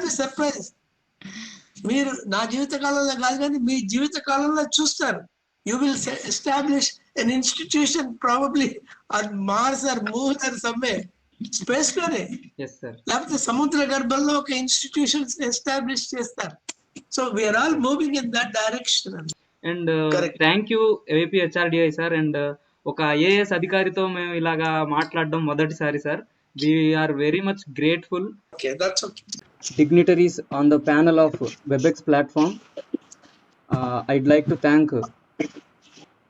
Be surprise. మీరు నా జీవిత కాలంలో కాదు కానీ మీ జీవిత కాలంలో చూస్తారు. You will establish an institution probably on Mars or moon or somewhere space లోనే, లేకపోతే సముద్ర గర్భంలో ఒక ఇన్స్టిట్యూషన్స్ ఎస్టాబ్లిష్ చేస్తారు. So we are all moving in that direction. And thank you AP HRDI sir. And ఒక ఐఏఎస్ అధికారితో మేము ఇలాగా మాట్లాడడం మొదటిసారి sir. We are very much grateful. Dignitaries on the panel of WebEx platform, I'd like to thank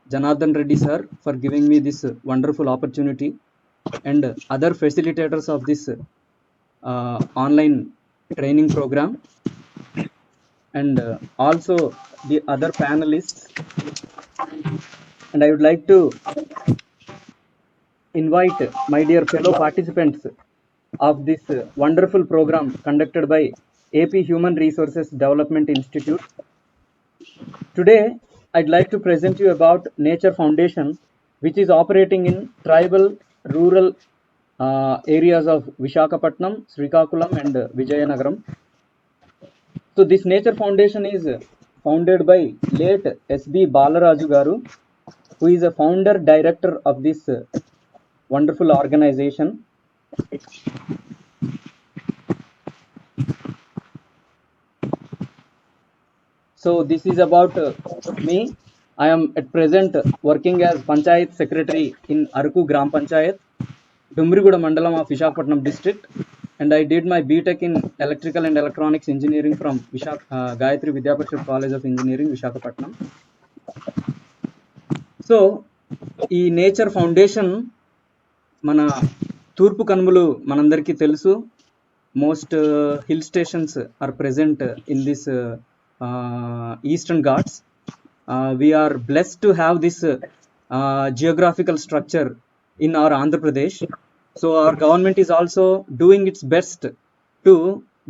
Janardhan Reddy sir for giving me this wonderful opportunity, and other facilitators of this online training program, and also the other panelists. And I would like to invite my dear fellow participants of this wonderful program conducted by AP Human Resources Development Institute. Today, I'd like to present you about Nature Foundation, which is operating in tribal, rural areas of Visakhapatnam, Srikakulam and Vijayanagaram. So this Nature Foundation is founded by late S.B. Balaraju Garu, who is a founder director of this wonderful organization. So this is about me. I am at present working as Panchayat Secretary in Aruku Gram Panchayat, Dumbriguda Mandalam of Visakhapatnam district, and I did my BTech in Electrical and Electronics Engineering from Gayatri Vidya Parishad College of Engineering, Visakhapatnam. So, ఈ nature foundation మన తూర్పు కనుమలు మనందరికీ తెలుసు. Most hill stations are present in this Eastern Ghats. We are blessed to have this geographical structure in our Andhra Pradesh. So our government is also doing its best to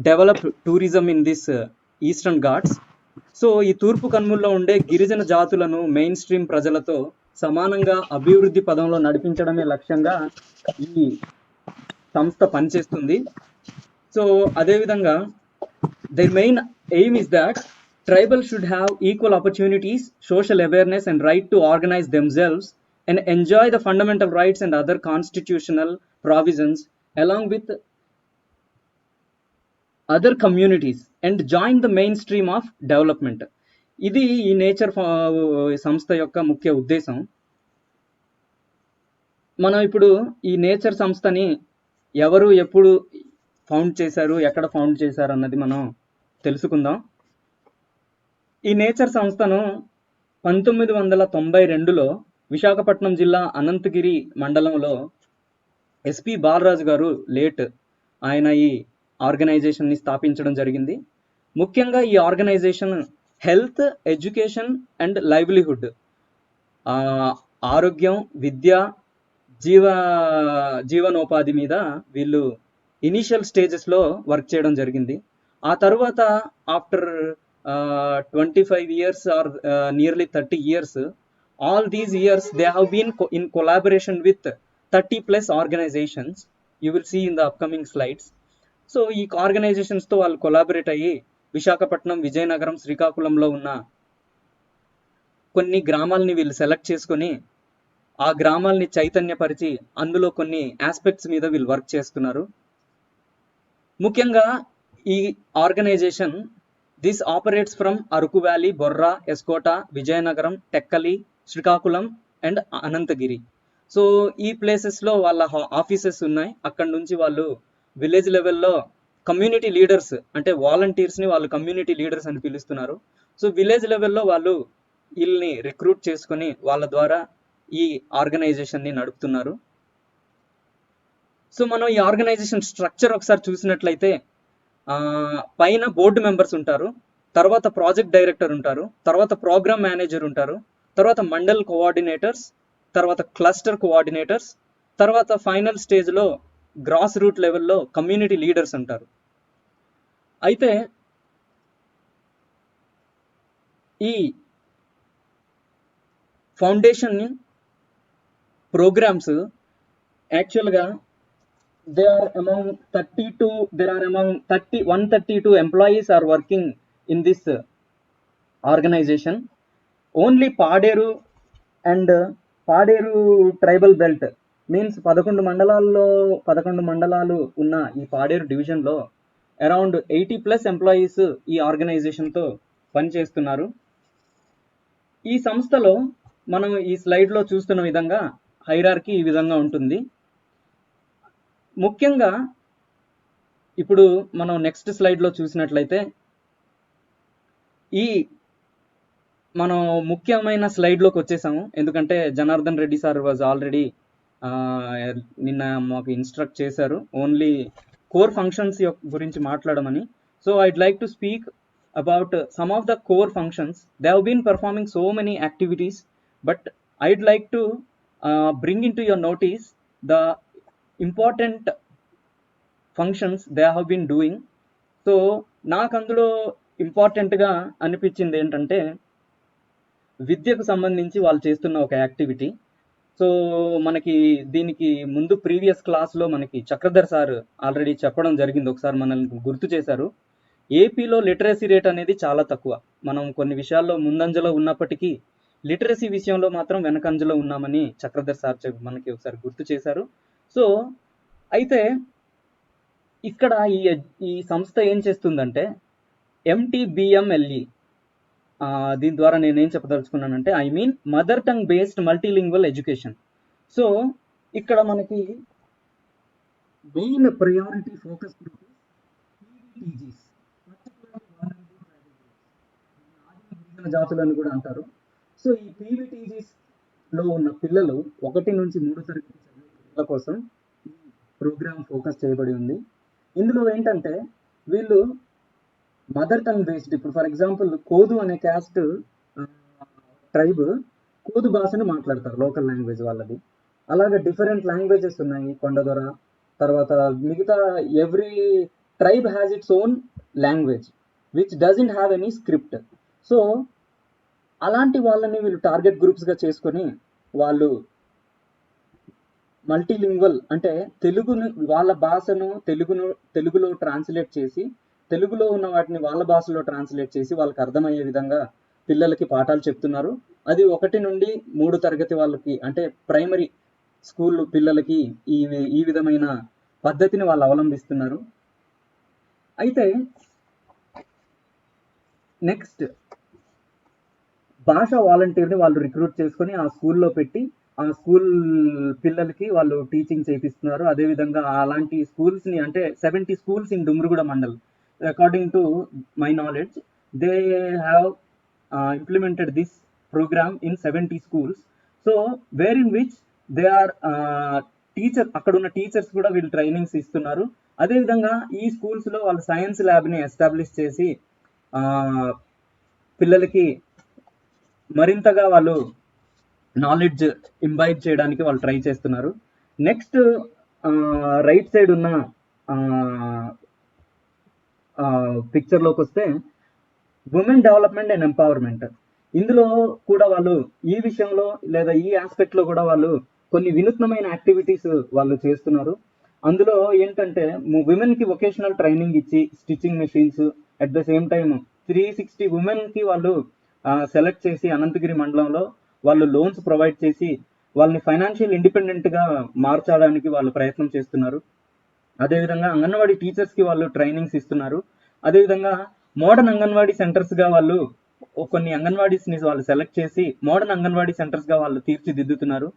develop tourism in this eastern ghats. So ఈ తూర్పు కనుమల్లో ఉండే గిరిజన జాతులను main stream ప్రజలతో సమానంగా అభివృద్ధి పదంలో నడిపించడమే లక్ష్యంగా ఈ సంస్థ పనిచేస్తుంది. సో అదేవిధంగా their main aim is that tribal should have equal opportunities, social awareness and right to organize themselves and enjoy the fundamental rights and other constitutional provisions along with other communities and join the mainstream of development. ఇది ఈ nature సంస్థ యొక్క ముఖ్య ఉద్దేశం. మనం ఇప్పుడు ఈ nature సంస్థని ఎవరు ఎప్పుడు ఫౌండ్ చేశారు, ఎక్కడ ఫౌండ్ చేశారు అన్నది మనం తెలుసుకుందాం. ఈ నేచర్ సంస్థను 1992లో విశాఖపట్నం జిల్లా అనంతగిరి మండలంలో ఎస్పి బాలరాజు గారు లేట్ ఆయన ఈ ఆర్గనైజేషన్ని స్థాపించడం జరిగింది. ముఖ్యంగా ఈ organisation health, education and livelihood, ఆరోగ్యం, విద్య, జీవనోపాధి మీద వీళ్ళు ఇనీషియల్ స్టేజెస్లో వర్క్ చేయడం జరిగింది. ఆ తర్వాత after 25 years or nearly 30 years, all these years they have been in collaboration with 30 plus organizations. You will see in the upcoming slides. So ఈ ఆర్గనైజేషన్స్తో వాళ్ళు కొలాబరేట్ అయ్యి విశాఖపట్నం, విజయనగరం, శ్రీకాకుళంలో ఉన్న కొన్ని గ్రామాలని వీళ్ళు సెలెక్ట్ చేసుకొని ఆ గ్రామాలని చైతన్యపరిచి అందులో కొన్ని ఆస్పెక్ట్స్ మీద వీళ్ళు వర్క్ చేస్తున్నారు. ముఖ్యంగా ఈ organisation this operates from Araku valley, Borra, S Kota, Vizianagaram, Tekkali, Srikakulam and Anantagiri. So ఈ ప్లేసెస్లో వాళ్ళ ఆఫీసెస్ ఉన్నాయి. అక్కడ నుంచి వాళ్ళు విలేజ్ లెవెల్లో కమ్యూనిటీ లీడర్స్ అంటే వాలంటీర్స్ని వాళ్ళు కమ్యూనిటీ లీడర్స్ అని పిలుస్తున్నారు. సో విలేజ్ లెవెల్లో వాళ్ళు వీళ్ళని రిక్రూట్ చేసుకొని వాళ్ళ ద్వారా ఈ ఆర్గనైజేషన్ని నడుపుతున్నారు. సో మనం ఈ ఆర్గనైజేషన్ స్ట్రక్చర్ ఒకసారి చూసినట్లయితే పైన బోర్డు మెంబర్స్ ఉంటారు, తర్వాత ప్రాజెక్ట్ డైరెక్టర్ ఉంటారు, తర్వాత ప్రోగ్రామ్ మేనేజర్ ఉంటారు, తర్వాత మండల్ కోఆర్డినేటర్స్, తర్వాత క్లస్టర్ కోఆర్డినేటర్స్, తర్వాత ఫైనల్ స్టేజ్లో గ్రాస్ రూట్ లెవెల్లో కమ్యూనిటీ లీడర్స్ ఉంటారు. అయితే ఈ ఫౌండేషన్ ప్రోగ్రామ్స్ యాక్చువల్గా there are among 132 employees are working in this organization. Only Paderu and Paderu tribal belt means 11 మండలాలు ఉన్న ఈ పాడేరు డివిజన్లో అరౌండ్ 80+ ఎంప్లాయీస్ ఈ ఆర్గనైజేషన్తో పనిచేస్తున్నారు. ఈ సంస్థలో మనం ఈ స్లైడ్లో చూస్తున్న విధంగా హైరార్కీ ఈ విధంగా ఉంటుంది. ముఖ్యంగా ఇప్పుడు మనం నెక్స్ట్ స్లైడ్లో చూసినట్లయితే మనం ముఖ్యమైన స్లైడ్లోకి వచ్చేసాము. ఎందుకంటే Janardhan Reddy sir was already నిన్న మాకు ఇన్స్ట్రక్ట్ చేశారు ఓన్లీ కోర్ ఫంక్షన్స్ గురించి మాట్లాడమని. So I'd like to speak about some of the core functions. They have been performing so many activities, but I'd like to bring into your notice the important functions they have been doing. So నాకు అందులో ఇంపార్టెంట్గా అనిపించింది ఏంటంటే విద్యకు సంబంధించి వాళ్ళు చేస్తున్న ఒక యాక్టివిటీ. సో మనకి దీనికి ముందు ప్రీవియస్ క్లాస్లో మనకి చక్రధర్ సార్ ఆల్రెడీ చెప్పడం జరిగింది, ఒకసారి మనల్ని గుర్తు చేశారు. ఏపీలో లిటరసీ రేట్ అనేది చాలా తక్కువ. మనం కొన్ని విషయాల్లో ముందంజలో ఉన్నప్పటికీ లిటరసీ విషయంలో మాత్రం వెనకంజలో ఉన్నామని చక్రధర్ సార్ మనకి ఒకసారి గుర్తు చేశారు. సో అయితే ఇక్కడ ఈ సంస్థ ఏం చేస్తుందంటే MTBMLE, దీని ద్వారా నేనేం చెప్పదలుచుకున్నానంటే mother tongue based multilingual education. So ఇక్కడ మనకి మెయిన్ ప్రయారిటీ ఫోకస్ PBTGs, జాతులను కూడా అంటారు. సో ఈ PBTGs లో ఉన్న పిల్లలు 1 నుంచి 3 తరగతి చదివే పిల్లల కోసం ఈ ప్రోగ్రామ్ ఫోకస్ చేయబడి ఉంది. ఇందులో ఏంటంటే వీళ్ళు మదర్ టంగ్ బేస్డ్, ఇప్పుడు ఫర్ ఎగ్జాంపుల్ కోదు అనే క్యాస్ట్ ట్రైబ్ కోదు భాషను మాట్లాడతారు, లోకల్ లాంగ్వేజ్ వాళ్ళది. అలాగే డిఫరెంట్ లాంగ్వేజెస్ ఉన్నాయి కొండదొర, తర్వాత మిగతా every tribe has its own language which doesn't have any script. So అలాంటి వాళ్ళని వీళ్ళు టార్గెట్ గ్రూప్స్గా చేసుకొని వాళ్ళు మల్టీలింగ్వల్ అంటే తెలుగును వాళ్ళ భాషను తెలుగులో ట్రాన్స్లేట్ చేసి, తెలుగులో ఉన్న వాటిని వాళ్ళ భాషలో ట్రాన్స్లేట్ చేసి వాళ్ళకి అర్థమయ్యే విధంగా పిల్లలకి పాఠాలు చెప్తున్నారు. అది 1 నుండి 3 తరగతి వాళ్ళకి అంటే ప్రైమరీ స్కూల్ పిల్లలకి ఈ విధమైన పద్ధతిని వాళ్ళు అవలంబిస్తున్నారు. అయితే నెక్స్ట్ భాషా వాలంటీర్ని వాళ్ళు రిక్రూట్ చేసుకొని ఆ స్కూల్లో పెట్టి ఆ స్కూల్ పిల్లలకి వాళ్ళు టీచింగ్ చేపిస్తున్నారు. అదేవిధంగా అలాంటి స్కూల్స్ని అంటే 70 schools in Dumriguda mandal, according to my knowledge they have implemented this program in 70 schools. So where in which they are అక్కడ ఉన్న టీచర్స్ కూడా వీళ్ళు ట్రైనింగ్స్ ఇస్తున్నారు. అదేవిధంగా ఈ స్కూల్స్లో వాళ్ళు సైన్స్ ల్యాబ్ని ఎస్టాబ్లిష్ చేసి పిల్లలకి మరింతగా వాళ్ళు నాలెడ్జ్ ఇంబైబ్ చేయడానికి వాళ్ళు ట్రై చేస్తున్నారు. నెక్స్ట్ రైట్ సైడ్ ఉన్న పిక్చర్లోకి వస్తే ఉమెన్ డెవలప్మెంట్ అండ్ ఎంపవర్మెంట్. ఇందులో కూడా వాళ్ళు ఈ విషయంలో లేదా ఈ ఆస్పెక్ట్లో కూడా వాళ్ళు కొన్ని వినూత్నమైన యాక్టివిటీస్ వాళ్ళు చేస్తున్నారు. అందులో ఏంటంటే విమెన్కి వొకేషనల్ ట్రైనింగ్ ఇచ్చి stitching machines, at the same time 360 ఉమెన్కి వాళ్ళు సెలెక్ట్ చేసి అనంతగిరి మండలంలో వాళ్ళు లోన్స్ ప్రొవైడ్ చేసి వాళ్ళని ఫైనాన్షియల్ ఇండిపెండెంట్గా మార్చడానికి వాళ్ళు ప్రయత్నం చేస్తున్నారు. అదేవిధంగా అంగన్వాడీ టీచర్స్కి వాళ్ళు ట్రైనింగ్స్ ఇస్తున్నారు. అదేవిధంగా మోడర్న్ అంగన్వాడీ సెంటర్స్గా వాళ్ళు కొన్ని అంగన్వాడీస్ని వాళ్ళు సెలెక్ట్ చేసి మోడర్న్ అంగన్వాడీ సెంటర్స్గా వాళ్ళు తీర్చిదిద్దుతున్నారు.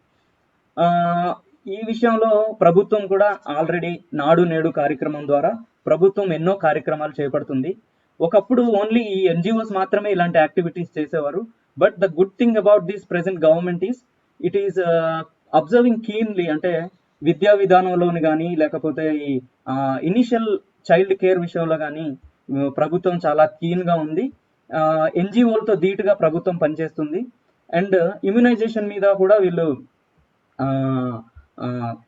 ఈ విషయంలో ప్రభుత్వం కూడా ఆల్రెడీ నాడు నేడు కార్యక్రమం ద్వారా ప్రభుత్వం ఎన్నో కార్యక్రమాలు చేపడుతుంది. ఒకప్పుడు ఓన్లీ ఈ NGOs మాత్రమే ఇలాంటి యాక్టివిటీస్ చేసేవారు. But the good thing about this present government it is observing keenly, అంటే విద్యా విధానంలోని కానీ లేకపోతే ఈ ఇనిషియల్ చైల్డ్ కేర్ విషయంలో కానీ ప్రభుత్వం చాలా కీన్గా ఉంది. NGOలతో ధీటుగా ప్రభుత్వం పనిచేస్తుంది. అండ్ ఇమ్యునైజేషన్ మీద కూడా వీళ్ళు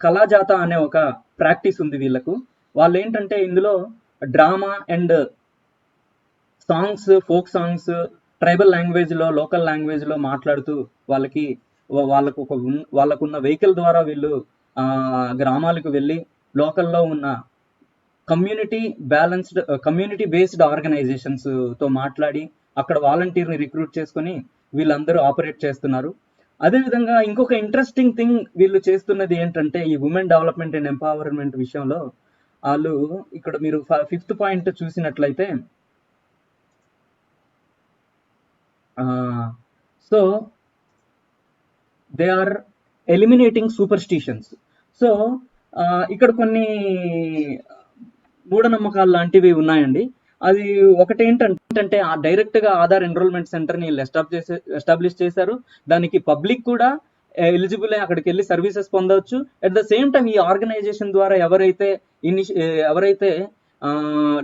కళాజాత అనే ఒక ప్రాక్టీస్ ఉంది వీళ్ళకు. వాళ్ళు ఏంటంటే ఇందులో drama and songs, folk songs tribal లాంగ్వేజ్లో, లోకల్ లాంగ్వేజ్లో మాట్లాడుతూ వాళ్ళకున్న వెహికల్ ద్వారా వీళ్ళు గ్రామాలకు వెళ్ళి లోకల్లో ఉన్న కమ్యూనిటీ బేస్డ్ ఆర్గనైజేషన్స్ తో మాట్లాడి అక్కడ వాలంటీర్ని రిక్రూట్ చేసుకొని వీళ్ళందరూ ఆపరేట్ చేస్తున్నారు. అదేవిధంగా ఇంకొక ఇంట్రెస్టింగ్ థింగ్ వీళ్ళు చేస్తున్నది ఏంటంటే ఈ ఉమెన్ డెవలప్మెంట్ అండ్ ఎంపవర్మెంట్ విషయంలో వాళ్ళు ఇక్కడ మీరు 5th పాయింట్ చూసినట్లయితే so they are eliminating superstitions. So ఇక్కడ కొన్ని మూఢనమ్మకాలు లాంటివి ఉన్నాయండి. అది ఒకటి ఏంటంటే డైరెక్ట్ గా ఆధార్ ఎన్రోల్మెంట్ సెంటర్ ని ఎస్టాబ్లిష్ చేశారు. దానికి పబ్లిక్ కూడా ఎలిజిబుల్ అక్కడికి వెళ్ళి సర్వీసెస్ పొందవచ్చు. అట్ ద సేమ్ టైం ఈ ఆర్గనైజేషన్ ద్వారా ఎవరైతే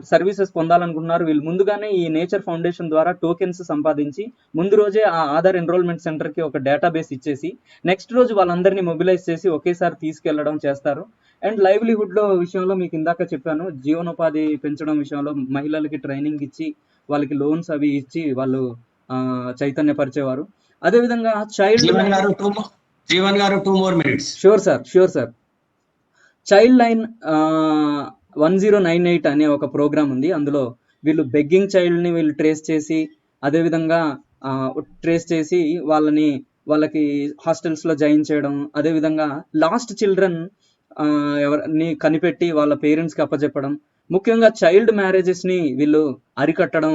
సర్వీసెస్ పొందాలనుకుంటున్నారు వీళ్ళు ముందుగానే ఈ నేచర్ ఫౌండేషన్ ద్వారా టోకెన్స్ సంపాదించి ముందు రోజే ఆ ఆధార్ ఎన్రోల్మెంట్ సెంటర్ కి ఒక డేటాబేస్ ఇచ్చేసి నెక్స్ట్ రోజు వాళ్ళందరినీ మొబిలైజ్ చేసి ఒకేసారి తీసుకెళ్లడం చేస్తారు. అండ్ లైవ్లీహుడ్ లో విషయంలో మీకు ఇందాక చెప్పాను, జీవనోపాధి పెంచడం విషయంలో మహిళలకి ట్రైనింగ్ ఇచ్చి వాళ్ళకి లోన్స్ అవి ఇచ్చి వాళ్ళు చైతన్యపరిచేవారు. అదేవిధంగా జీవన్ గారు 2 more minutes. Sure sir. Child line 1098 అనే ఒక ప్రోగ్రామ్ ఉంది. అందులో వీళ్ళు బెగ్గింగ్ చైల్డ్ ని వీళ్ళు ట్రేస్ చేసి వాళ్ళకి హాస్టల్స్ లో జాయిన్ చేయడం, అదేవిధంగా లాస్ట్ చిల్డ్రన్ ఎవరిని కనిపెట్టి వాళ్ళ పేరెంట్స్ కి అప్పచెప్పడం, ముఖ్యంగా చైల్డ్ మ్యారేజెస్ ని వీళ్ళు అరికట్టడం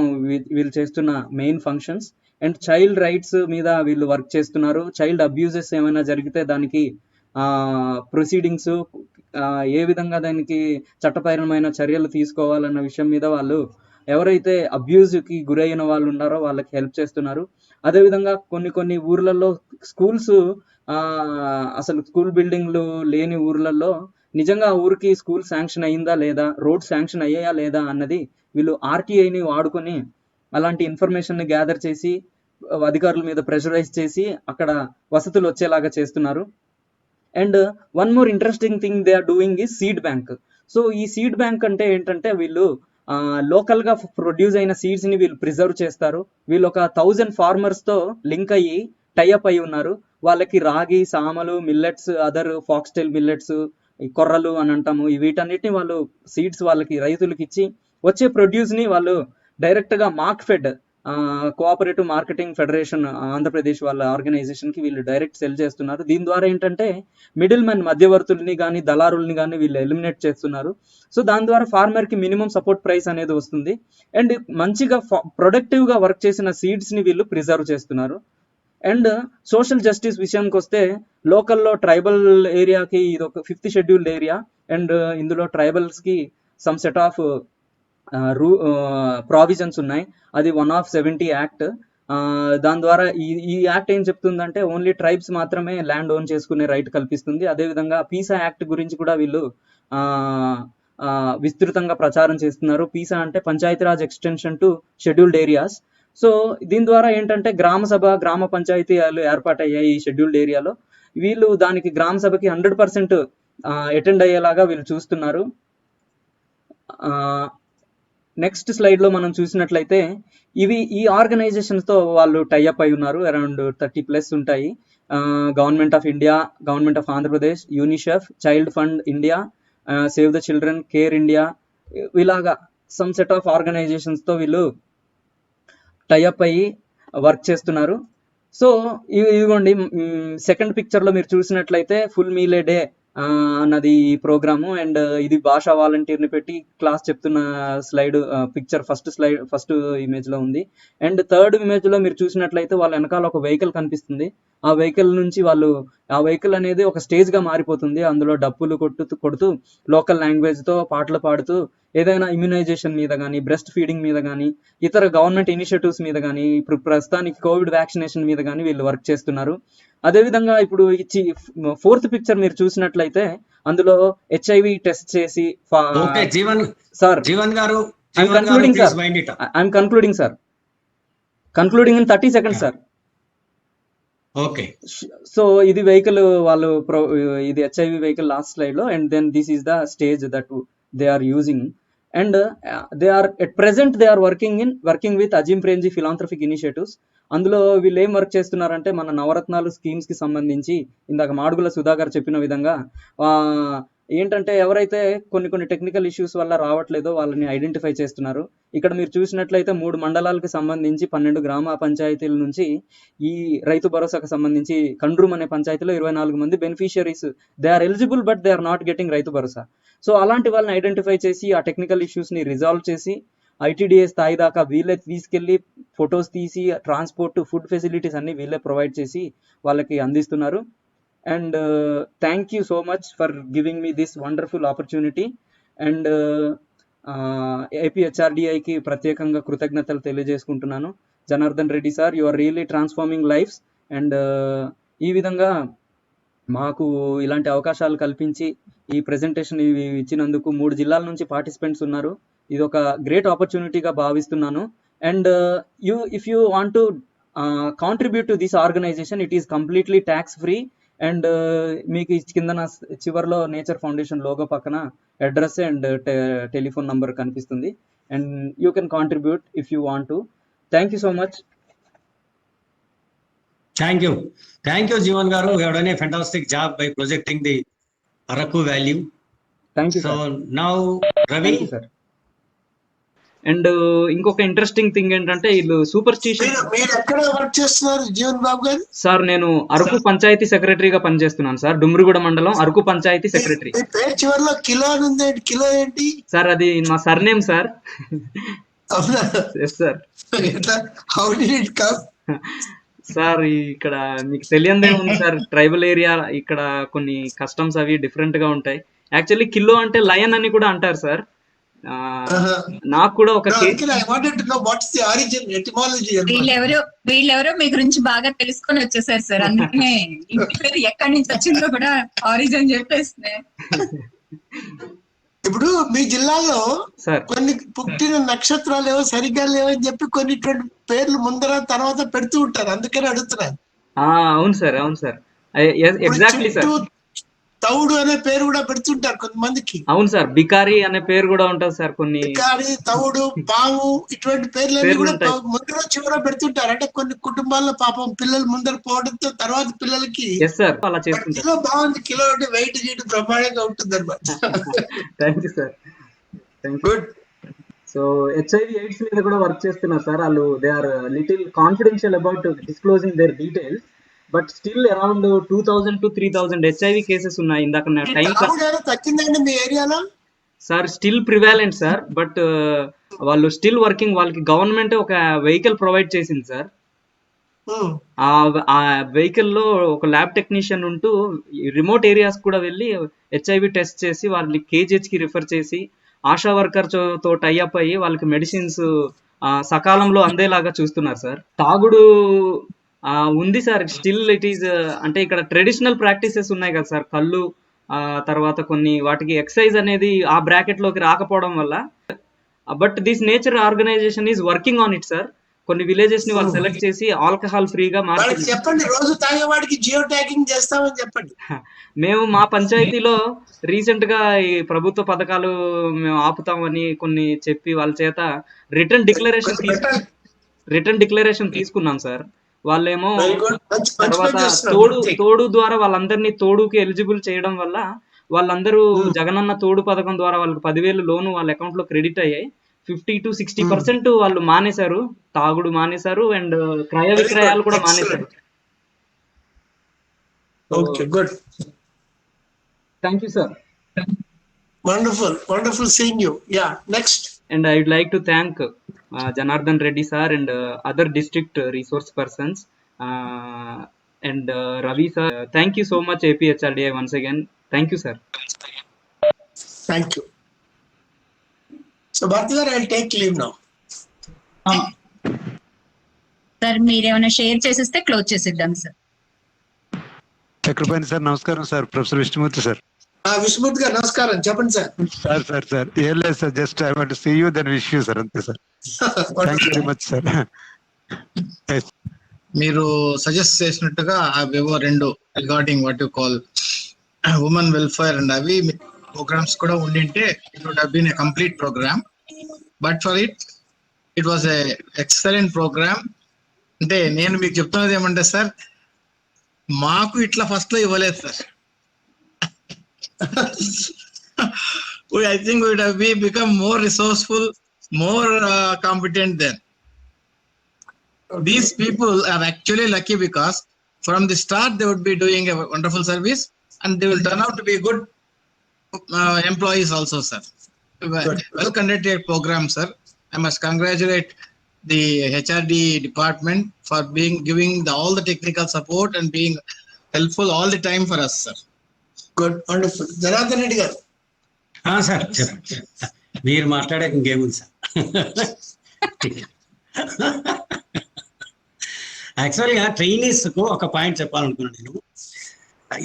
వీళ్ళు చేస్తున్న main functions. And child rights మీద వీళ్ళు వర్క్ చేస్తున్నారు. చైల్డ్ అబ్యూజెస్ ఏమైనా జరిగితే దానికి ప్రొసీడింగ్స్ ఏ విధంగా దానికి చట్టపరమైన చర్యలు తీసుకోవాలన్న విషయం మీద వాళ్ళు ఎవరైతే అబ్యూజ్ కి గురైన వాళ్ళు ఉన్నారో వాళ్ళకి హెల్ప్ చేస్తున్నారు. అదేవిధంగా కొన్ని ఊర్లలో స్కూల్స్ అసలు స్కూల్ బిల్డింగ్లు లేని ఊర్లలో నిజంగా ఆ ఊరికి స్కూల్ శాంక్షన్ అయ్యిందా లేదా, రోడ్ శాంక్షన్ అయ్యాయా లేదా అన్నది వీళ్ళు ఆర్టీఐని వాడుకొని అలాంటి ఇన్ఫర్మేషన్ ని గ్యాదర్ చేసి అధికారుల మీద ప్రెషరైజ్ చేసి అక్కడ వసతులు వచ్చేలాగా చేస్తున్నారు. And one more interesting thing they are doing ఈ సీడ్ బ్యాంక్. సో ఈ సీడ్ బ్యాంక్ అంటే ఏంటంటే వీళ్ళు లోకల్ గా ప్రొడ్యూస్ అయిన సీడ్స్ ని వీళ్ళు ప్రిజర్వ్ చేస్తారు. వీళ్ళు ఒక 1000 ఫార్మర్స్ తో లింక్ అయ్యి టైఅప్ అయి ఉన్నారు. వాళ్ళకి రాగి, సామలు, మిల్లెట్స్, అదర్ ఫాక్స్టైల్ మిల్లెట్స్, కొర్రలు అని అంటాము, వీటన్నిటిని వాళ్ళు సీడ్స్ వాళ్ళకి రైతులకి ఇచ్చి వచ్చే ప్రొడ్యూస్ ని వాళ్ళు డైరెక్ట్ గా Markfed cooperative marketing federation Andhra Pradesh వాళ్ళ ఆర్గనైజేషన్ కి వీళ్ళు డైరెక్ట్ సెల్ చేస్తున్నారు. దీని ద్వారా ఏంటంటే మిడిల్ మ్యాన్ మధ్యవర్తుల్ని కానీ దళారుల్ని కానీ వీళ్ళు ఎలిమినేట్ చేస్తున్నారు. సో దాని ద్వారా ఫార్మర్ కి మినిమం సపోర్ట్ ప్రైస్ అనేది వస్తుంది. అండ్ మంచిగా ప్రొడక్టివ్ గా వర్క్ చేసిన సీడ్స్ ని వీళ్ళు ప్రిజర్వ్ చేస్తున్నారు. అండ్ సోషల్ జస్టిస్ విషయానికి వస్తే లోకల్లో ట్రైబల్ ఏరియాకి ఇది ఒక 5th షెడ్యూల్డ్ ఏరియా. అండ్ ఇందులో ట్రైబల్స్ కి సమ్ సెట్ ఆఫ్ ప్రావిజన్స్ ఉన్నాయి. అది 1/70 యాక్ట్. దాని ద్వారా ఈ యాక్ట్ ఏం చెప్తుందంటే ఓన్లీ ట్రైబ్స్ మాత్రమే ల్యాండ్ ఓన్ చేసుకునే రైట్ కల్పిస్తుంది. అదేవిధంగా పీసా యాక్ట్ గురించి కూడా వీళ్ళు విస్తృతంగా ప్రచారం చేస్తున్నారు. పీసా అంటే Panchayati Raj extension to scheduled areas. So దీని ద్వారా ఏంటంటే గ్రామ పంచాయతీలు ఏర్పాటయ్యాయి ఈ షెడ్యూల్డ్ ఏరియాలో. వీళ్ళు దానికి గ్రామ సభకి 100% అటెండ్ అయ్యేలాగా వీళ్ళు చూస్తున్నారు. నెక్స్ట్ స్లైడ్ లో మనం చూసినట్లయితే ఈ ఆర్గనైజేషన్స్ తో వాళ్ళు టైఅప్ అయి ఉన్నారు. అరౌండ్ 30+ ఉంటాయి. Government of India, government of Andhra Pradesh, UNICEF, child fund India, save the children, care India, ఇలాగా సమ్ సెట్ ఆఫ్ ఆర్గనైజేషన్స్ తో వీళ్ళు టైఅప్ అయ్యి వర్క్ చేస్తున్నారు. సో ఇదిగోండి సెకండ్ పిక్చర్ లో మీరు చూసినట్లయితే ఫుల్ మీల్ ఏ డే అన్నది ఈ ప్రోగ్రాము. అండ్ ఇది భాషా వాలంటీర్ని పెట్టి క్లాస్ చెప్తున్న స్లైడ్ పిక్చర్ ఫస్ట్ ఇమేజ్ లో ఉంది. అండ్ థర్డ్ ఇమేజ్ లో మీరు చూసినట్లయితే వాళ్ళ వెనకాల ఒక వెహికల్ కనిపిస్తుంది. ఆ వెహికల్ నుంచి ఆ వెహికల్ అనేది ఒక స్టేజ్ గా మారిపోతుంది. అందులో డప్పులు కొడుతూ లోకల్ లాంగ్వేజ్ తో పాటలు పాడుతూ ఏదైనా ఇమ్యునైజేషన్ మీద కానీ, బ్రెస్ట్ ఫీడింగ్ మీద కానీ, ఇతర గవర్నమెంట్ ఇనిషియేటివ్స్ మీద కానీ, ఇప్పుడు ప్రస్తుతానికి కోవిడ్ వ్యాక్సినేషన్ మీద కానీ వీళ్ళు వర్క్ చేస్తున్నారు. అదేవిధంగా ఇప్పుడు 4th పిక్చర్ మీరు చూసినట్లయితే అందులో HIV టెస్ట్ చేసి concluding in 30 seconds sir. Okay. So ఇది వెహికల్ వాళ్ళు ఇది HIV వెహికల్ లాస్ట్ స్లైడ్ లో. And then this is the stage that they are using. And they are at present they are working with Azim Premji philanthropic initiatives. అందులో వీళ్ళు ఏం work చేస్తున్నారంటే మన నవరత్నాలు schemes కి సంబంధించి ఇందాక మాడుగుల సుధాకర్ చెప్పిన విధంగా ఏంటంటే ఎవరైతే కొన్ని టెక్నికల్ ఇష్యూస్ వల్ల రావట్లేదో వాళ్ళని ఐడెంటిఫై చేస్తున్నారు. ఇక్కడ మీరు చూసినట్లయితే 3 మండలాలకు సంబంధించి 12 గ్రామ పంచాయతీల నుంచి ఈ రైతు భరోసాకు సంబంధించి కండ్రూమ్ అనే పంచాయతీలో 24 మంది beneficiaries they are eligible but they are not getting Rythu Bharosa. So అలాంటి వాళ్ళని ఐడెంటిఫై చేసి ఆ టెక్నికల్ ఇష్యూస్ని రిజాల్వ్ చేసి ఐటీడీఏ స్థాయి దాకా వీళ్ళే తీసుకెళ్ళి ఫొటోస్ తీసి ట్రాన్స్పోర్ట్ ఫుడ్ ఫెసిలిటీస్ అన్ని వీళ్ళే ప్రొవైడ్ చేసి వాళ్ళకి అందిస్తున్నారు. And thank you so much for giving me this wonderful opportunity. And ఏపీహెచ్ఆర్డిఐకి ప్రత్యేకంగా కృతజ్ఞతలు తెలియజేసుకుంటున్నాను. Janardhan Reddy sir, you are really transforming lives. And ఈ విధంగా మాకు ఇలాంటి అవకాశాలు కల్పించి ఈ ప్రెజెంటేషన్ ఇవి ఇచ్చినందుకు 3 జిల్లాల నుంచి పార్టిసిపెంట్స్ ఉన్నారు. ఇది ఒక గ్రేట్ ఆపర్చునిటీగా భావిస్తున్నాను. And if you want to contribute to this organisation, it is completely tax free. And మీకు కింద చివరిలో నేచర్ ఫౌండేషన్ లోగో పక్కన అడ్రస్ అండ్ టెలిఫోన్ నంబర్ కనిపిస్తుంది. And you can contribute if you want to. Thank you so much. Thank you, Jeevan garu. You have done a fantastic job by projecting the Araku value. Thank you So sir. now, Ravi, sir. And ఇంకొక interesting thing ఏంటంటే వీళ్ళు super స్టిషన్. మీరు ఎక్కడ work చేస్తున్నారు జీవన్ బాబు గారు? Sir నేను అరకు పంచాయతీ సెక్రటరీగా పనిచేస్తున్నాను సార్. డుమ్రిగూడ మండలం అరకు పంచాయతీ సెక్రటరీ. మీ పేరు చివరిలో కిలో అని ఉంది, కిలో ఏంటి సార్ అది మా సర్నేమ్ సార్. అవునా? Yes sir. How did it come? Sir ఇక్కడ మీకు తెలియదే ఉంది సార్, ట్రైబల్ ఏరియా ఇక్కడ కొన్ని కస్టమ్స్ అవి డిఫరెంట్ గా ఉంటాయి. యాక్చువల్లీ కిలో అంటే లయన్ అని కూడా అంటారు సార్. నాకు కూడా ఒక వీళ్ళెవరో మీ గురించి బాగా తెలుసుకొని వచ్చేసారు సార్, అందుకనే ఇంటి పేరు ఎక్కడి నుంచి వచ్చిందో కూడా ఆరిజిన్ చెప్పేస్తే. ఇప్పుడు మీ జిల్లాలో సార్ కొన్ని పుట్టిన నక్షత్రాలు ఏవో సరిగ్గా లేవని చెప్పి కొన్ని పేర్లు ముందర తర్వాత పెడుతూ ఉంటారు, అందుకని అడుగుతున్నాను. అవును సార్, అవును సార్, ఎగ్జాక్ట్లీ సార్. తౌడు అనే పేరు కూడా పెడుతుంటారు కొంతమందికి. అవును సార్, బికారి అనే పేరు కూడా ఉంటుంది సార్. కొన్ని బికారి, తౌడు, పాము ఇటువంటి పేర్లన్నీ కూడా ముందర చివర పెడుతుంటారు. అంటే కొన్ని కుటుంబాల్లో పాపం పిల్లలు ముందర పోవడంతో తర్వాత పిల్లలకి అలా చేస్తుంటారు. కిలో బాగుంది, కిలో అంటే వెయిట్ గీటు బ్రహ్మాండంగా ఉంటుంది అనమాట. Thank you sir. Good. So HIV AIDS మీద కూడా వర్క్ చేస్తున్నారు సార్ వాళ్ళు. They are little confidential about disclosing their details, but still around 2000 to 3000 HIV cases ఉన్నాయి. ఇందాక టైం తగ్గిందండి మీ ఏరియాలో sir. Still prevalent sir, but వాళ్ళు స్టిల్ వర్కింగ్. వాళ్ళకి గవర్నమెంట్ ఒక వెహికల్ ప్రొవైడ్ చేసింది సార్. ఆ వెహికల్ లో ఒక ల్యాబ్ టెక్నీషియన్ ఉంటూ రిమోట్ ఏరియాస్ కూడా వెళ్ళి హెచ్ఐవి టెస్ట్ చేసి వాళ్ళని కేజీహెచ్ కి రిఫర్ చేసి ఆశా వర్కర్ తో టైఅప్ అయ్యి వాళ్ళకి మెడిసిన్స్ సకాలంలో అందేలాగా చూస్తున్నారు సార్. తాగుడు ఉంది సార్, స్టిల్ ఇట్ ఈస్. అంటే ఇక్కడ ట్రెడిషనల్ ప్రాక్టీసెస్ ఉన్నాయి కదా సార్, కళ్ళు తర్వాత కొన్ని వాటికి ఎక్సైజ్ అనేది ఆ బ్రాకెట్ లోకి రాకపోవడం వల్ల. But this nature organisation is working on it sir. కొన్ని విలేజెస్ ని వాళ్ళు సెలెక్ట్ చేసి ఆల్కహాల్ ఫ్రీగా మార్కెట్. చెప్పండి, రోజు తాగేవాడికి జియో ట్యాగింగ్ చేస్తామని చెప్పండి. మేము మా పంచాయతీలో రీసెంట్ గా ఈ ప్రభుత్వ పథకాలు మేము ఆపుతామని కొన్ని చెప్పి వాళ్ళ చేత రిటర్న్ డిక్లరేషన్ తీసుకున్నాం సార్. వాళ్ళేమో తర్వాత తోడు ద్వారా వాళ్ళందరినీ తోడుకి ఎలిజిబుల్ చేయడం వల్ల వాళ్ళందరూ జగనన్న తోడు పథకం ద్వారా వాళ్ళకి 10,000 లోను వాళ్ళ అకౌంట్ లో క్రెడిట్ అయ్యాయి. 50 to 60% వాళ్ళు మానేశారు, తాగుడు మానేశారు అండ్ క్రయ విక్రయాలు కూడా మానేశారు. Okay, good. Thank you sir. Wonderful seeing you. Yeah, next. And I would like to thank Janardhan Reddy sir and other district resource persons and Ravi sir. Thank you so much APHRDI once again. Thank you sir. Thank you. So Bharti garu, I'll take leave now. Sir మీరేమైనా share చేసేస్తే close చేసేద్దాం sir. Chakrapani sir నమస్కారం sir. Professor Vishnumurthy sir. Vishnumurthy garu నమస్కారం, చెప్పండి sir. Sir ఏం లేదు sir, just I want to see you then wish you sir, అంతే sir. Thank you very much sir. మీరు సజెస్ట్ చేసినట్టుగా అవేవో 2 regarding what you call women welfare and అవి ప్రోగ్రామ్స్ కూడా ఉండింటే it would have been a complete program. But for it was a excellent programme. అంటే నేను మీకు చెప్తున్నది ఏమంటే సార్, మాకు ఇట్లా ఫస్ట్ లో ఇవ్వలేదు sir. I think we would have become more resourceful, more competent then. These people are actually lucky because from the start they would be doing a wonderful service and they will turn out to be good employees also, sir. Well conducted program, sir. I must congratulate the HRD department for giving all the technical support and being helpful all the time for us, sir. Good wonderful. Janardhan Reddy గారు. Sir చెప్పండి. మీరు మాట్లాడే ఇంకేముంది sir. యాక్చువల్గా ట్రైనీస్కు ఒక point చెప్పాలనుకున్నాను నేను.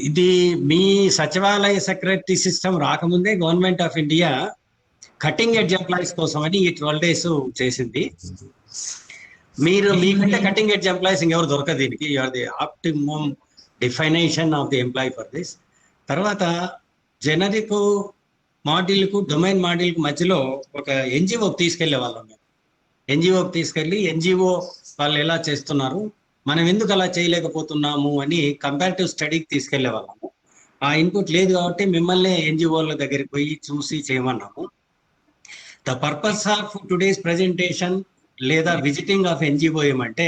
ఇది మీ సచివాలయ సెక్రటరీ సిస్టమ్ రాకముందే government of India cutting edge employees కోసం అని ఈ 12 days చేసింది. మీరు మీకంటే కటింగ్ ఎడ్జ్ ఎంప్లాయీస్ ఇంకెవరు దొరకదు దీనికి. You are the optimum definition of the employee for this. తర్వాత జనరిక్ మాడ్యూల్కు డొమైన్ మాడ్యూల్కు మధ్యలో ఒక ఎన్జిఓకి తీసుకెళ్లే వాళ్ళం మేము. ఎన్జిఓకి తీసుకెళ్ళి ఎన్జిఓ వాళ్ళు ఎలా చేస్తున్నారు, మనం ఎందుకు అలా చేయలేకపోతున్నాము అని కంపారిటివ్ స్టడీకి తీసుకెళ్లే వాళ్ళము. ఆ ఇన్పుట్ లేదు కాబట్టి మిమ్మల్ని ఎన్జిఓల దగ్గరికి పోయి చూసి చేయమన్నాము. The purpose of today's presentation లేదా విజిటింగ్ ఆఫ్ ఎన్జిఓ ఏమంటే,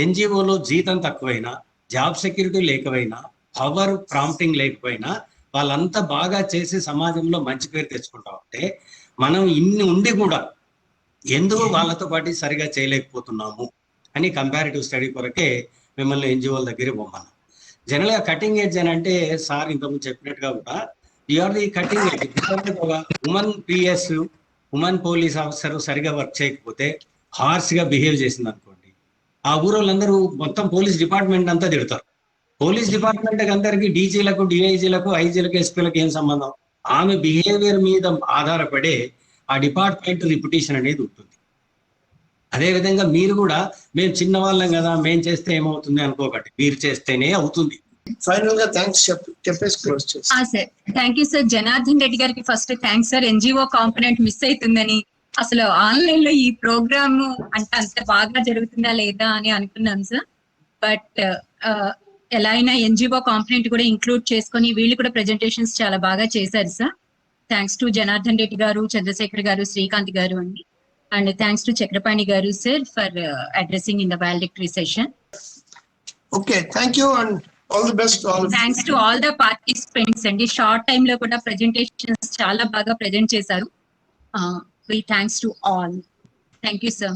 ఎన్జిఓలో జీతం తక్కువైనా, జాబ్ సెక్యూరిటీ లేకపోయినా, పవర్ ప్రాంప్టింగ్ లేకపోయినా వాళ్ళంతా బాగా చేసి సమాజంలో మంచి పేరు తెచ్చుకుంటా ఉంటే మనం ఇన్ని ఉండి కూడా ఎందుకు వాళ్ళతో పాటు సరిగా చేయలేకపోతున్నాము అని కంపారిటివ్ స్టడీ కొరకే మిమ్మల్ని ఎన్జిఓల దగ్గర పోమన్నాం. జనరల్గా కటింగ్ ఎడ్జ్ అని అంటే సార్ ఇంతకుముందు చెప్పినట్టుగా కూడా యూఆర్ ది కటింగ్ ఎడ్జ్. ఒక women PS, women police officer సరిగా వర్క్ చేయకపోతే, హార్ష్గా బిహేవ్ చేసింది అనుకోండి, ఆ ఊరోళ్ళందరూ మొత్తం పోలీస్ డిపార్ట్మెంట్ అంతా తిడతారు. పోలీస్ డిపార్ట్మెంట్ అందరికీ డీజీలకు, డిఐజీలకు, ఐజీలకు, ఎస్పీలకు ఏం సంబంధం? ఆమె బిహేవియర్ మీద ఆధారపడే ఆ డిపార్ట్మెంట్ రిప్యుటేషన్ అనేది ఉంటుంది. అదేవిధంగా మీరు కూడా మేము చిన్నవాళ్ళం కదా, మేము చేస్తే ఏమవుతుంది అనుకోకండి, మీరు చేస్తేనే అవుతుంది. ఫైనల్ గా థ్యాంక్స్ చెప్పేసి క్లోజ్ చేసి. Sir thank you sir. Janardhan Reddy గారికి first thanks sir. NGO component miss అవుతుందని, అసలు ఆన్లైన్ లో ఈ ప్రోగ్రామ్ అంటే అంత బాగా జరుగుతుందా లేదా అని అనుకున్నాను సార్. బట్ ఎలా అయినా ఎన్జిఓ కాంపోనెంట్ కూడా ఇంక్లూడ్ చేసుకొని వీళ్ళు కూడా ప్రెజెంటేషన్స్ చాలా బాగా చేశారు sir. Thanks to Janardhan Reddy గారు, చంద్రశేఖర్ గారు, శ్రీకాంత్ గారు అండి. And thanks to Chakrapani Garu sir for addressing in the valedictory session. Okay, thank you and all the best to all. Thanks to all the participants and short time lo kuda presentations chala baga present chesaru. We thanks to all. Thank you sir.